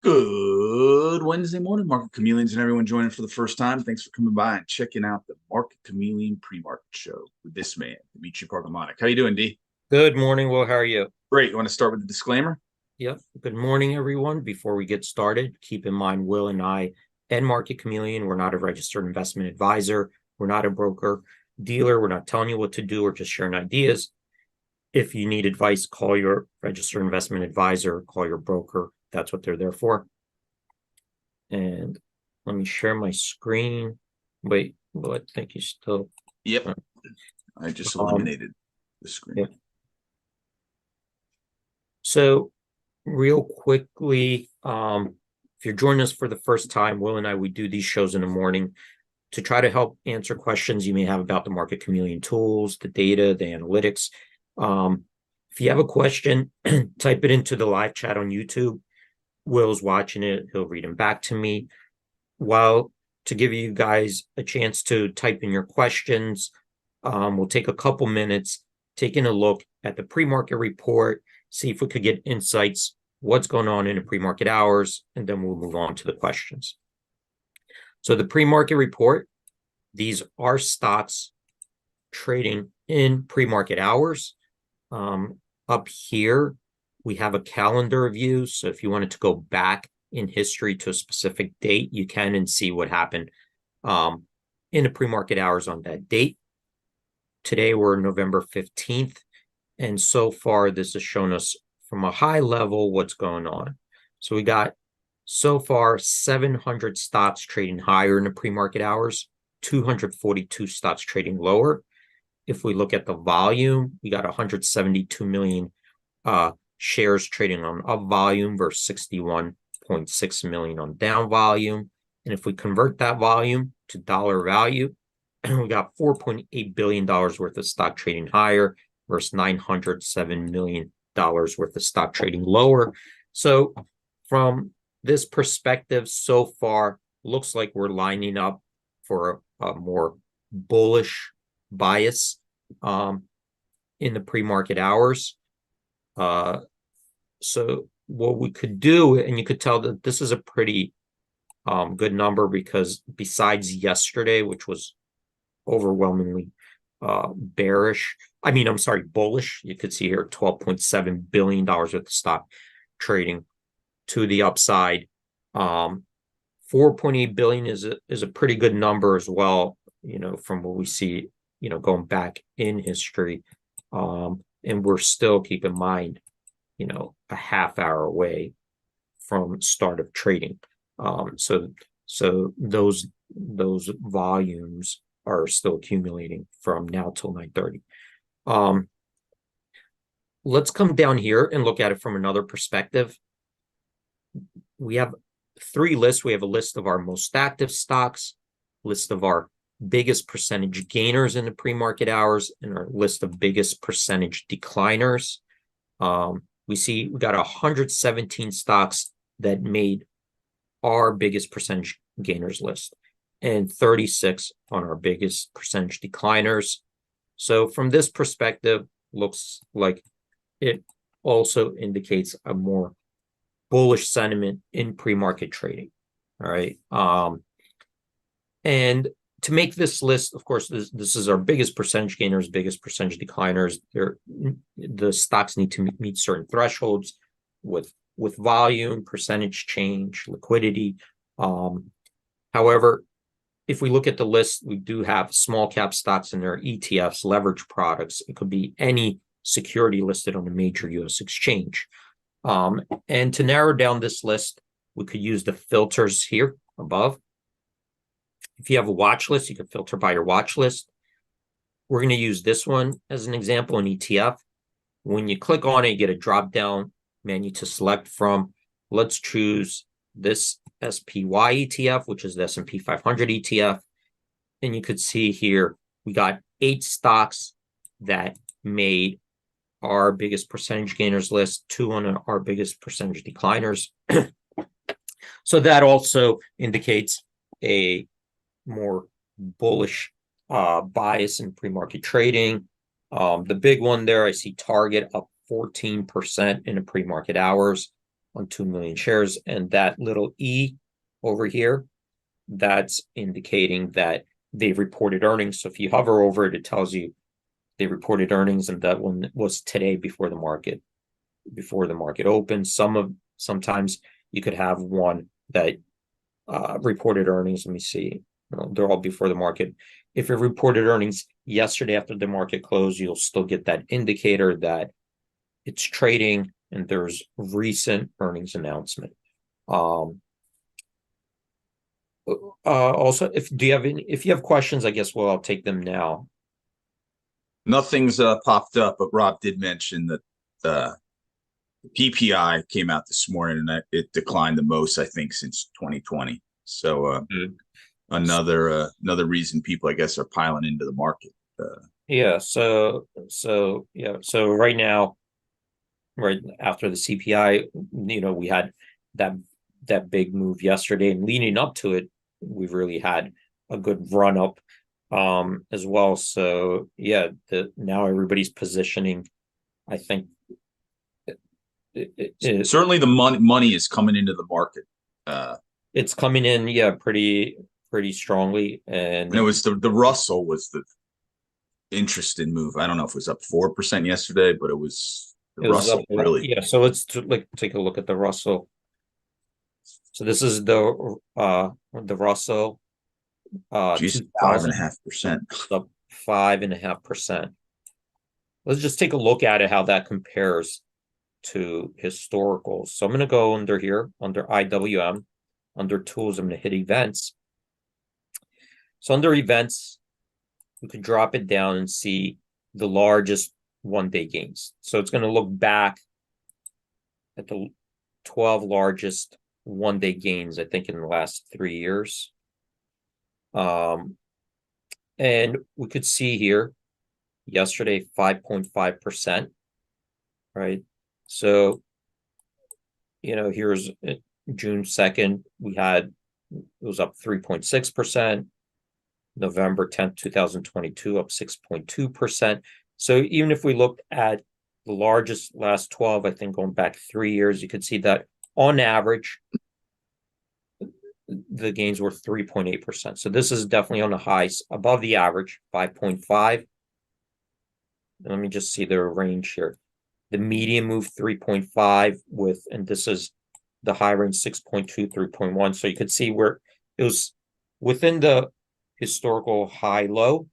Good Wednesday morning, Market Chameleons and everyone joining for the first time. Thanks for coming by and checking out the Market Chameleon pre-market show with this man, Dimitri Pargamonic. How you doing, D? Good morning, Will. How are you? Great. You want to start with the disclaimer? Yep. Good morning, everyone. Before we get started, keep in mind, Will and I and Market Chameleon, we're not a registered investment advisor. We're not a broker dealer. We're not telling you what to do or just sharing ideas. If you need advice, call your registered investment advisor, call your broker. That's what they're there for. And let me share my screen. Wait, Will, I think you still. Yep. I just eliminated the screen. Yep. So real quickly, if you're joining us for the first time, Will and I, we do these shows in the morning to try to help answer questions you may have about the Market Chameleon tools, the data, the analytics. If you have a question, type it into the live chat on YouTube. Will's watching it. He'll read them back to me. While to give you guys a chance to type in your questions, we'll take a couple minutes taking a look at the pre-market report, see if we could get insights, what's going on in the pre-market hours, and then we'll move on to the questions. So the pre-market report, these are stocks trading in pre-market hours. Up here, we have a calendar view. So if you wanted to go back in history to a specific date, you can and see what happened in the pre-market hours on that date. Today, we're November 15th. And so far, this has shown us from a high level what's going on. So we got so far 700 stocks trading higher in the pre-market hours, 242 stocks trading lower. If we look at the volume, we got 172 million shares trading on up volume versus 61.6 million on down volume. And if we convert that volume to dollar value, we got $4.8 billion worth of stock trading higher versus $907 million worth of stock trading lower. So from this perspective, so far, looks like we're lining up for a more bullish bias in the pre-market hours. So what we could do, and you could tell that this is a pretty good number because besides yesterday, which was overwhelmingly bullish. You could see here $12.7 billion worth of stock trading to the upside. 4.8 billion is a pretty good number as well, from what we see, going back in history. And we're still, keep in mind, a half hour away from start of trading. So those volumes are still accumulating from now till 9:30. Let's come down here and look at it from another perspective. We have three lists. We have a list of our most active stocks, list of our biggest percentage gainers in the pre-market hours, and our list of biggest percentage decliners. We see we got 117 stocks that made our biggest percentage gainers list and 36 on our biggest percentage decliners. So from this perspective, looks like it also indicates a more bullish sentiment in pre-market trading. All right. And to make this list, of course, this is our biggest percentage gainers, biggest percentage decliners. The stocks need to meet certain thresholds with volume, percentage change, liquidity. However, if we look at the list, we do have small cap stocks in there, ETFs, leverage products. It could be any security listed on a major U.S. exchange. And to narrow down this list, we could use the filters here above. If you have a watch list, you can filter by your watch list. We're going to use this one as an example, an ETF. When you click on it, you get a drop-down menu to select from. Let's choose this SPY ETF, which is the S&P 500 ETF. And you could see here, we got 8 stocks that made our biggest percentage gainers list, 2 on our biggest percentage decliners. So that also indicates a more bullish bias in pre-market trading. The big one there, I see Target up 14% in the pre-market hours. on 2 million shares. And that little E over here, that's indicating that they've reported earnings. So if you hover over it, it tells you they reported earnings, and that one was today before the market opened. Sometimes you could have one that reported earnings. Let me see. They're all before the market. If it reported earnings yesterday after the market closed, you'll still get that indicator that it's trading and there's recent earnings announcement. Also, if you have questions, I guess I'll take them now. Nothing's popped up, but Rob did mention that the PPI came out this morning and it declined the most, I think, since 2020. So another reason people, I guess, are piling into the market. Yeah. So right now, right after the CPI, we had that big move yesterday, and leading up to it, we've really had a good run up as well. So yeah, now everybody's positioning, I think. Certainly the money is coming into the market. It's coming in, yeah, pretty strongly. And it was the Russell was the interesting move. I don't know if it was up 4% yesterday, but it was Russell up, really. Yeah, so let's take a look at the Russell. So this is the Russell. Geez, 5.5%. Up 5.5%. Let's just take a look at it, how that compares to historicals. So I'm going to go under here, under IWM, under tools. I'm going to hit events. So under events, we could drop it down and see the largest one-day gains. So it's going to look back at the 12 largest one-day gains, I think, in the last 3 years. And we could see here yesterday 5.5%, right? So, here's June 2nd, it was up 3.6%. November 10th, 2022, up 6.2%. So even if we looked at the largest last 12, I think going back 3 years, you could see that on average, the gains were 3.8%. So this is definitely on the highs, above the average, 5.5. Let me just see the range here. The median moved 3.5 and this is the high range, 6.2, 3.1. So you could see where it was within the historical high low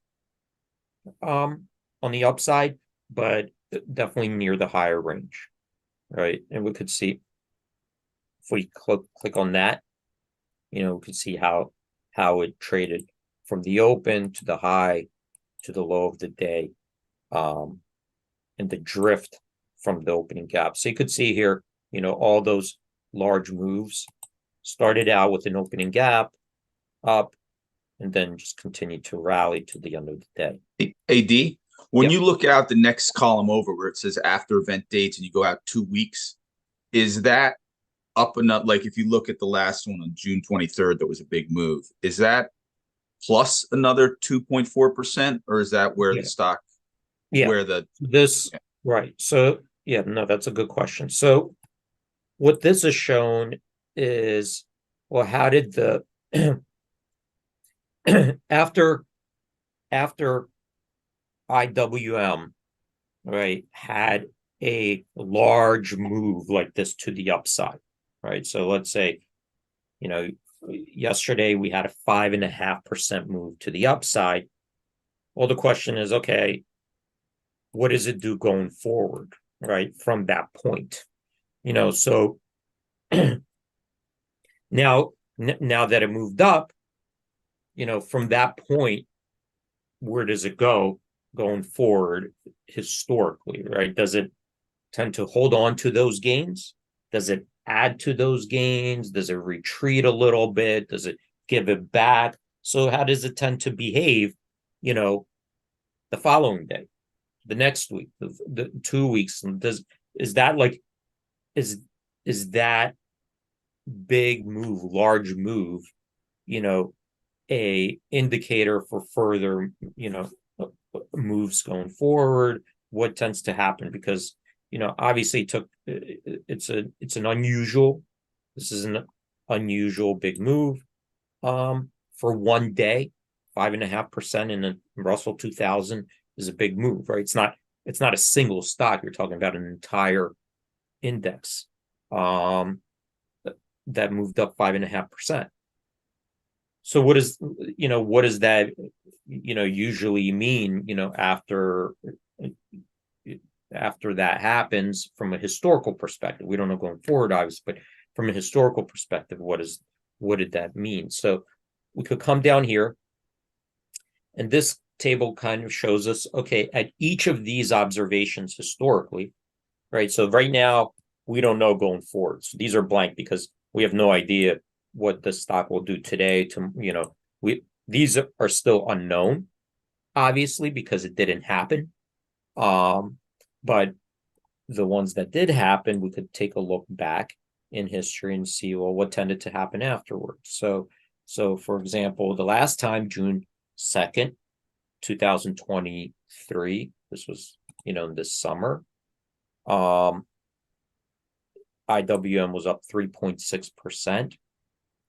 on the upside, but definitely near the higher range, right? And we could see, if we click on that, we could see how it traded from the open to the high to the low of the day, and the drift from the opening gap. So you could see here, all those large moves started out with an opening gap up and then just continued to rally to the end of the day. AD, when you look out the next column over where it says after event dates and you go out 2 weeks, is that up enough? Like if you look at the last one on June 23rd, that was a big move. Is that plus another 2.4%, or is that where the stock, where the right? So no, that's a good question. So what this has shown is, well, how did the after IWM, right, had a large move like this to the upside, right? So let's say, yesterday we had a 5.5% move to the upside. Well, the question is, okay, what does it do going forward, right, from that point? So now that it moved up, from that point, where does it go going forward historically, right? Does it tend to hold on to those gains? Does it add to those gains? Does it retreat a little bit? Does it give it back? So how does it tend to behave, the following day, the next week, the 2 weeks? Is that big move, large move, a indicator for further, moves going forward? What tends to happen? Because, obviously it's an unusual, this is an unusual big move. For one day, 5.5% in the Russell 2000 is a big move, right? It's not a single stock. You're talking about an entire index that moved up 5.5%. So what does that usually mean, after that happens from a historical perspective? We don't know going forward, obviously, but from a historical perspective, what did that mean? So we could come down here, and this table kind of shows us, okay, at each of these observations historically, right? So right now, we don't know going forward. So these are blank because we have no idea what the stock will do today. These are still unknown, obviously, because it didn't happen. But the ones that did happen, we could take a look back in history and see, well, what tended to happen afterwards. So for example, the last time, June 2nd, 2023, this was, this summer, IWM was up 3.6%.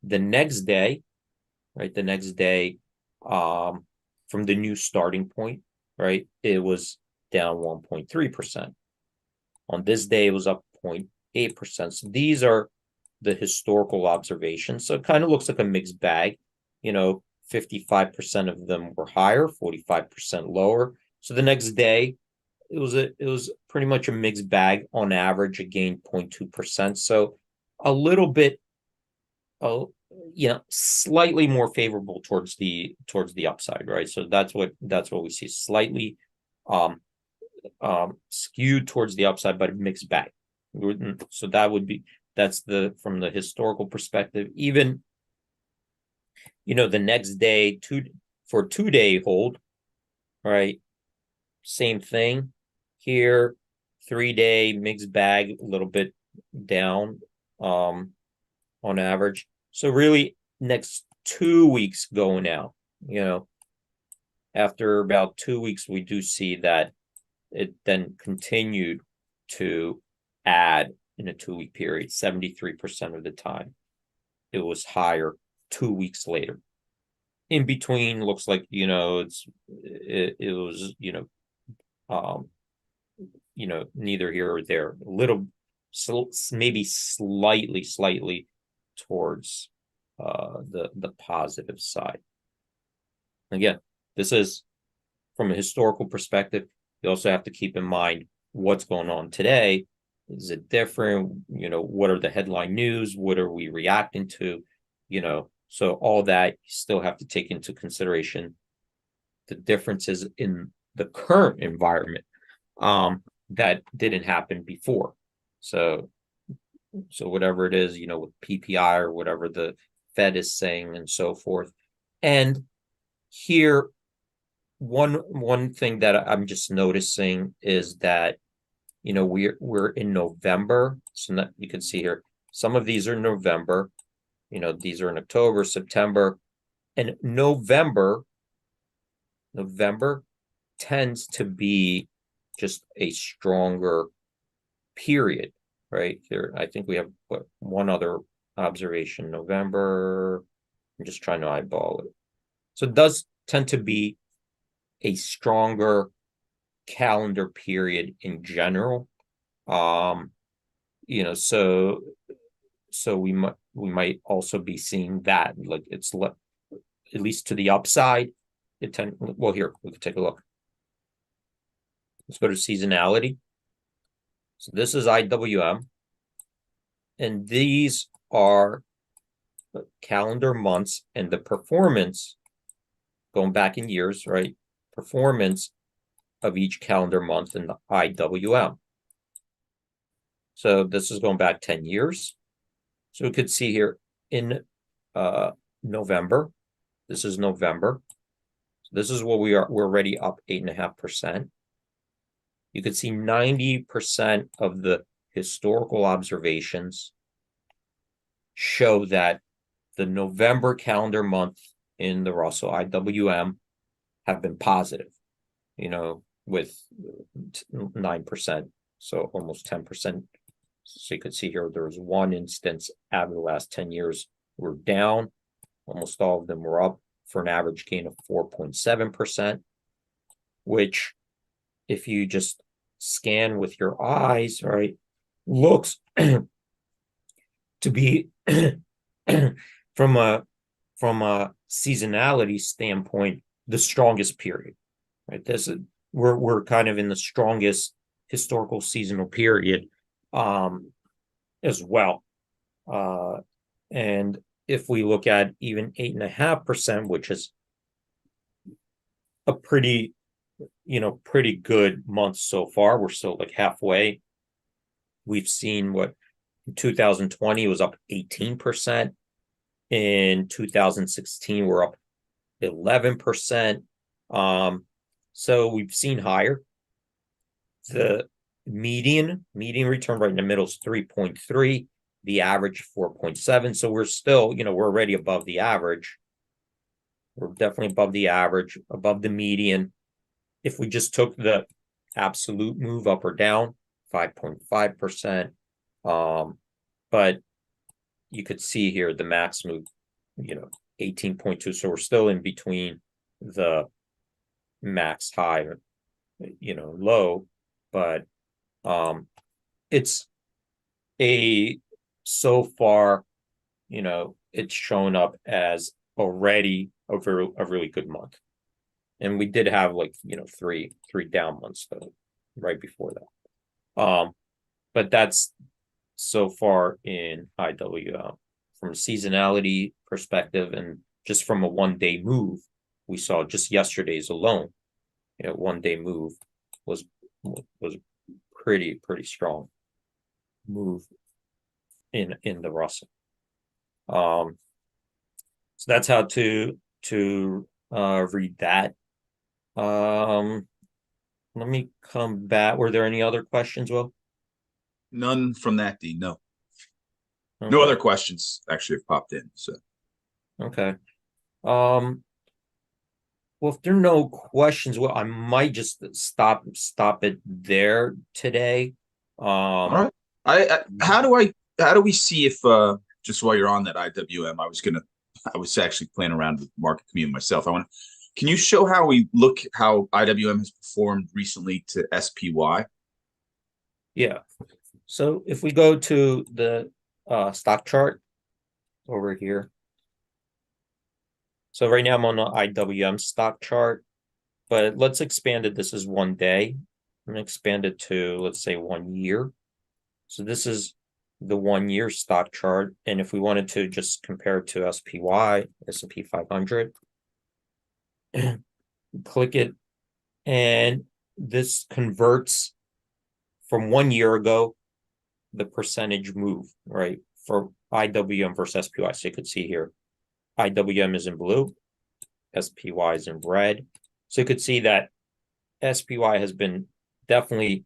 The next day, right, from the new starting point, right, it was down 1.3%. On this day, it was up 0.8%. So these are the historical observations. So it kind of looks like a mixed bag. 55% of them were higher, 45% lower. So the next day, it was pretty much a mixed bag. On average, it gained 0.2%. So a little bit, slightly more favorable towards the upside, right? So that's what we see, slightly skewed towards the upside, but a mixed bag. So that's from the historical perspective. Even the next day, for 2-day hold, right? Same thing here. 3-day mixed bag, a little bit down on average. So really, next 2 weeks going out, after about 2 weeks, we do see that it then continued to add in a 2-week period. 73% of the time, it was higher 2 weeks later. In between, looks like it was neither here or there. A little, maybe slightly towards the positive side. Again, this is from a historical perspective. You also have to keep in mind what's going on today. Is it different? What are the headline news? What are we reacting to? So all that you still have to take into consideration the differences in the current environment that didn't happen before. So whatever it is, with PPI or whatever the Fed is saying and so forth. And here, one thing that I'm just noticing is that, we're in November. So that you can see here, some of these are November, these are in October, September, and November tends to be just a stronger period, right? Here, I think we have one other observation. November, I'm just trying to eyeball it. So it does tend to be a stronger calendar period in general. So we might also be seeing that, like, it's at least to the upside. Well, here we can take a look. Let's go to seasonality. So this is IWM, and these are calendar months, and the performance going back in years, right? Performance of each calendar month in the IWM. So this is going back 10 years. So we could see here in November, this is November. So this is what we're already up 8.5%. You could see 90% of the historical observations show that the November calendar month in the Russell IWM have been positive, with 9%. So almost 10%. So you could see here, there was one instance out of the last 10 years were down. Almost all of them were up for an average gain of 4.7%, which if you just scan with your eyes, right, looks to be from a seasonality standpoint, the strongest period, right? We're kind of in the strongest historical seasonal period as well. And if we look at even 8.5%, which is a pretty good month so far, we're still like halfway. We've seen what in 2020 was up 18%. In 2016, we're up 11%. So we've seen higher. The median return right in the middle is 3.3, the average 4.7. So we're still, we're already above the average. We're definitely above the average, above the median. If we just took the absolute move up or down, 5.5%. But you could see here the max move, 18.2. So we're still in between the max high, low, but it's so far, it's shown up as already a really good month. And we did have three down months though, right before that. But that's so far in IWM. From a seasonality perspective and just from a 1-day move, we saw just yesterday's alone, 1-day move was pretty strong move in the Russell. So that's how to read that. Let me come back. Were there any other questions, Will? None from that, D. No. Okay. No other questions actually have popped in. So okay. Well, if there are no questions, well, I might just stop it there today. all right. How do we see if just while you're on that IWM, I was actually playing around with Market Chameleon myself. Can you show how IWM has performed recently to SPY? Yeah. So if we go to the stock chart over here. So right now I'm on the IWM stock chart, but let's expand it. This is 1 day. I'm going to expand it to, let's say, 1 year. So this is the 1 year stock chart. And if we wanted to just compare it to SPY, S&P 500, click it, and this converts from 1 year ago, the percentage move, right, for IWM versus SPY. So you could see here, IWM is in blue, SPY is in red. So you could see that SPY has been definitely,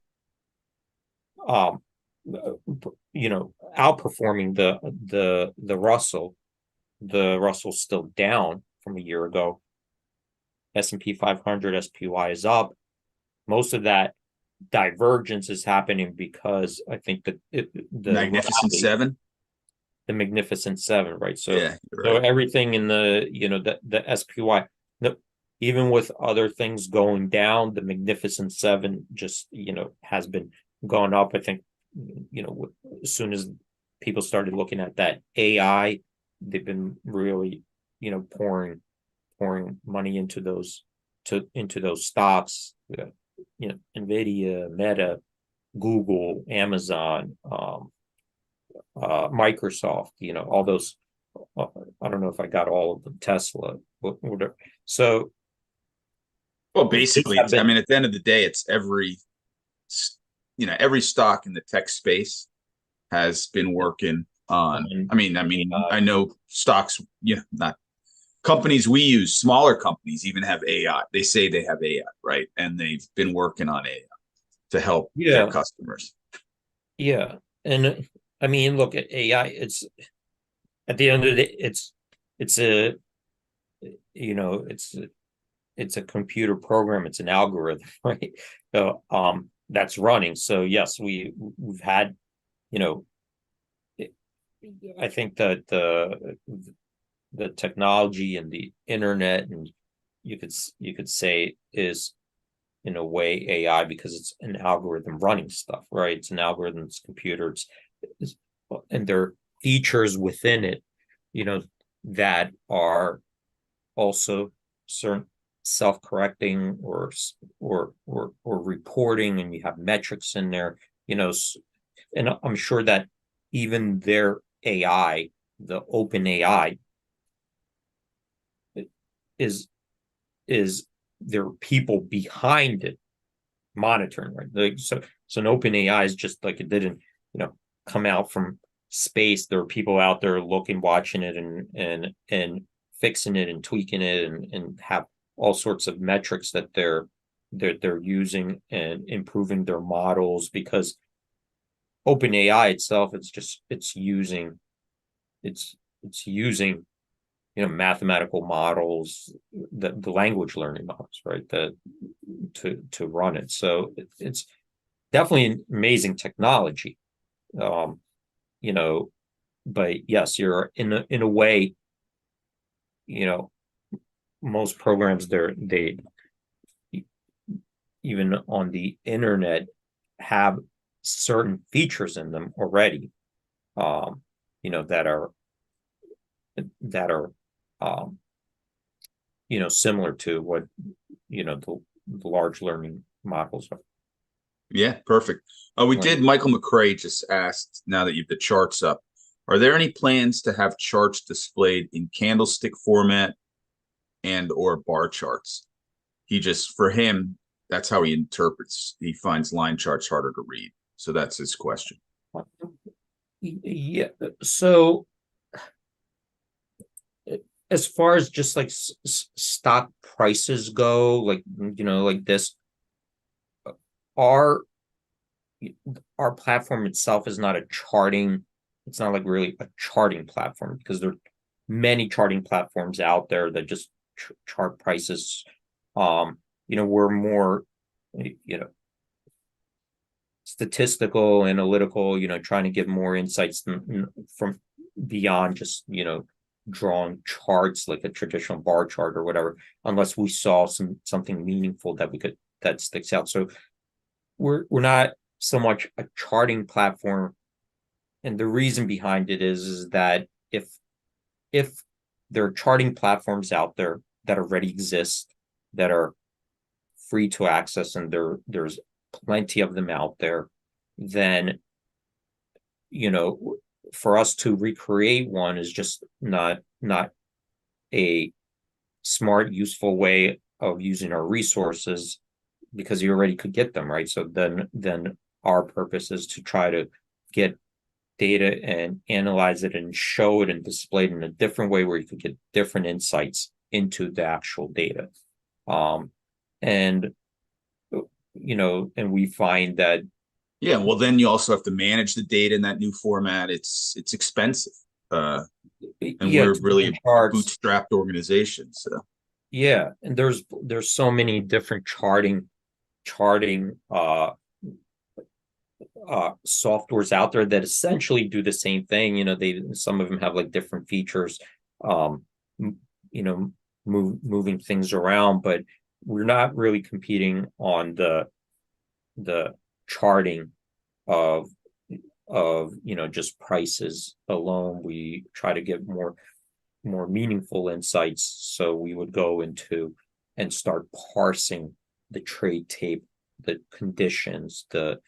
outperforming the Russell. The Russell's still down from a year ago. S&P 500, SPY is up. Most of that divergence is happening because I think that the Magnificent Seven. The Magnificent Seven, right? So, yeah, so right. everything in the the SPY, even with other things going down, the Magnificent Seven just has been going up. I think as soon as people started looking at that AI, they've been really pouring money into those stocks. Nvidia, Meta, Google, Amazon, Microsoft, all those. I don't know if I got all of them. Tesla, whatever. So, well, basically, I mean, at the end of the day, it's every stock in the tech space has been working on. I know stocks, not companies we use, smaller companies even have AI. They say they have AI, right? And they've been working on AI to help their customers. Yeah. And I mean, look at AI. It's at the end of the day, it's a computer program. It's an algorithm, right? So, that's running. So yes, we've had, you know, I think that the technology and the internet, and you could say, is in a way AI, because it's an algorithm running stuff, right? It's an algorithm, it's computer, it's and there are features within it, you know, that are also certain self-correcting, or reporting, and you have metrics in there, you know, and I'm sure that even their AI, the open AI, is is there are people behind it monitoring, right? Like, so an open AI is just like, it didn't, come out from space. There are people out there looking, watching it, and fixing it and tweaking it, and have all sorts of metrics that they're using and improving their models, because open AI itself, it's using mathematical models, the language learning models, right? To run it. So it's definitely an amazing technology. Um, but yes, you're in a way, you know, most programs, they even on the internet, have certain features in them already, um, that are um, similar to what the large learning models are. Yeah, perfect. Michael McCrae just asked, now that you've the charts up, are there any plans to have charts displayed in candlestick format and or bar charts? For him, that's how he interprets. He finds line charts harder to read. So that's his question. Yeah. So as far as just like stock prices go, like this, our our platform itself is not a charting. It's not like really a charting platform, because there are many charting platforms out there that just chart prices. We're more, statistical, analytical, trying to give more insights from beyond just, drawing charts like a traditional bar chart or whatever, unless we saw something meaningful that sticks out. So we're not so much a charting platform. And the reason behind it is that if there are charting platforms out there that already exist, that are free to access, and there's plenty of them out there, then for us to recreate one is just not a smart, useful way of using our resources, because you already could get them, right? So then our purpose is to try to get data and analyze it and show it and display it in a different way, where you could get different insights into the actual data. And we find that, yeah, well, then you also have to manage the data in that new format. It's expensive. And we're really a bootstrapped organization. So yeah, and there's so many different charting softwares out there that essentially do the same thing. Some of them have like different features, moving things around, but we're not really competing on the charting of just prices alone. We try to give more meaningful insights. So we would go into and start parsing the trade tape, the conditions, the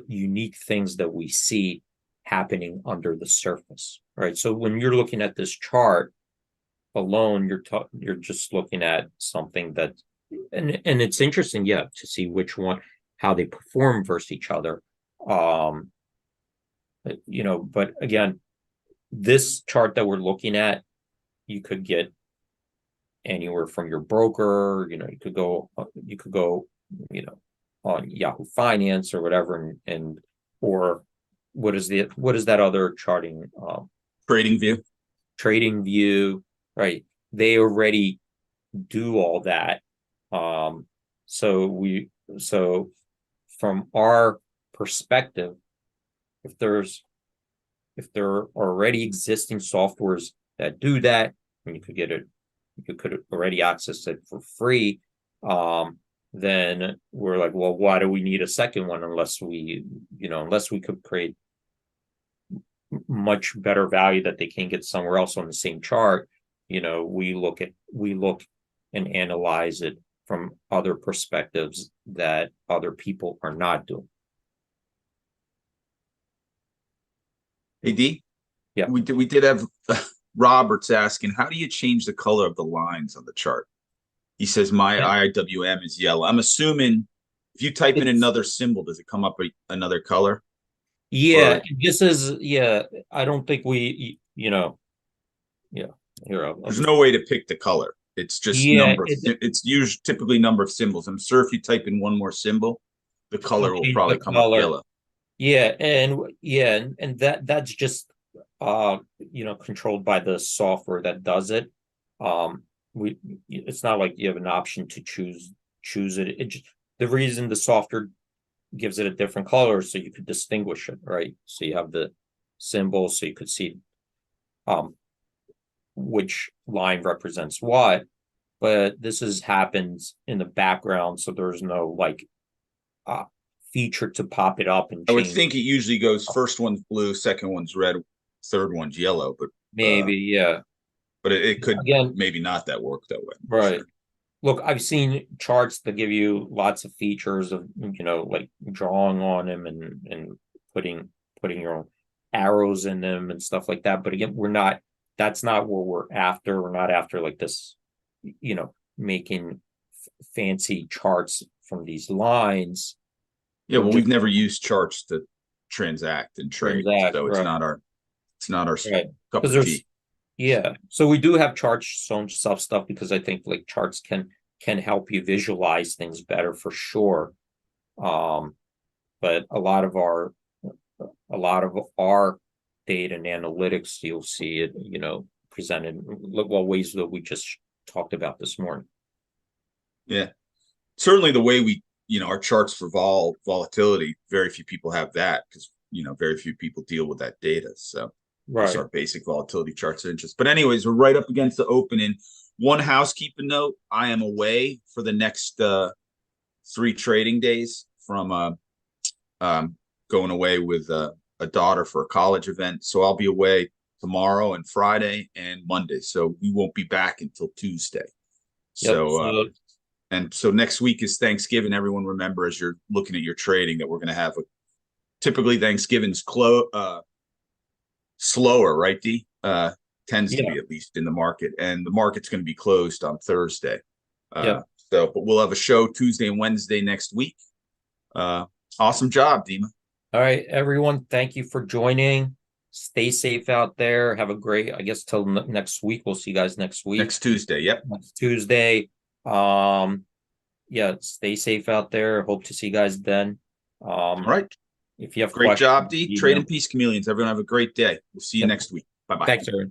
unique things that we see happening under the surface, right? So when you're looking at this chart alone, you're just looking at something that, and it's interesting, yeah, to see how they perform versus each other. But again, this chart that we're looking at, you could get anywhere from your broker. You could go on Yahoo Finance or whatever, or what is that other charting? Trading View, right? They already do all that. So from our perspective, if there are already existing softwares that do that, and you could already access it for free, then we're like, well, why do we need a second one unless we could create much better value that they can't get somewhere else on the same chart. We look and analyze it from other perspectives that other people are not doing. Hey, D? Yeah. We did have Robert's asking, how do you change the color of the lines on the chart? He says, my IWM is yellow. I'm assuming if you type in another symbol, does it come up another color? Yeah, this is, I don't think we, here. There's no way to pick the color. It's just number. It's usually typically number of symbols. I'm sure if you type in one more symbol, the color will probably come up yellow. Yeah, and that's just controlled by the software that does it. It's not like you have an option to choose it. The reason the software gives it a different color so you could distinguish it, right? So you have the symbol, so you could see which line represents what. But this happens in the background, so there's no feature to pop it up and change. I would think it usually goes first one's blue, second one's red, third one's yellow, but maybe but it could maybe not that work that way. Right. Sure. Look, I've seen charts that give you lots of features of like drawing on them and putting your own arrows in them and stuff like that. But again, that's not what we're after. We're not after like this, making fancy charts from these lines. Yeah, well, we've never used charts to transact and trade, so it's not our cup of tea. Yeah, so we do have charts, some stuff because I think like charts can help you visualize things better for sure. But a lot of our data and analytics, you'll see it, presented ways that we just talked about this morning. Yeah, certainly the way we, our charts for volatility, very few people have that because, very few people deal with that data. So right. Our basic volatility charts of interest. But anyways, we're right up against the opening. One housekeeping note, I am away for the next 3 trading days from going away with a daughter for a college event. So I'll be away tomorrow and Friday and Monday. So we won't be back until Tuesday. Yep, so next week is Thanksgiving. Everyone remember, as you're looking at your trading, that we're going to have typically Thanksgiving's slower, right, D? Tends to be, at least in the market, and the market's going to be closed on Thursday. But we'll have a show Tuesday and Wednesday next week. Awesome job, Dima. All right, everyone. Thank you for joining. Stay safe out there. Have a great, I guess, till next week. We'll see you guys next week. Next Tuesday. Yep. Next Tuesday. Stay safe out there. Hope to see you guys then. All right. If you have great job, D. Trade in peace, chameleons. Everyone have a great day. We'll see you next week. Bye-bye. Thanks, everyone.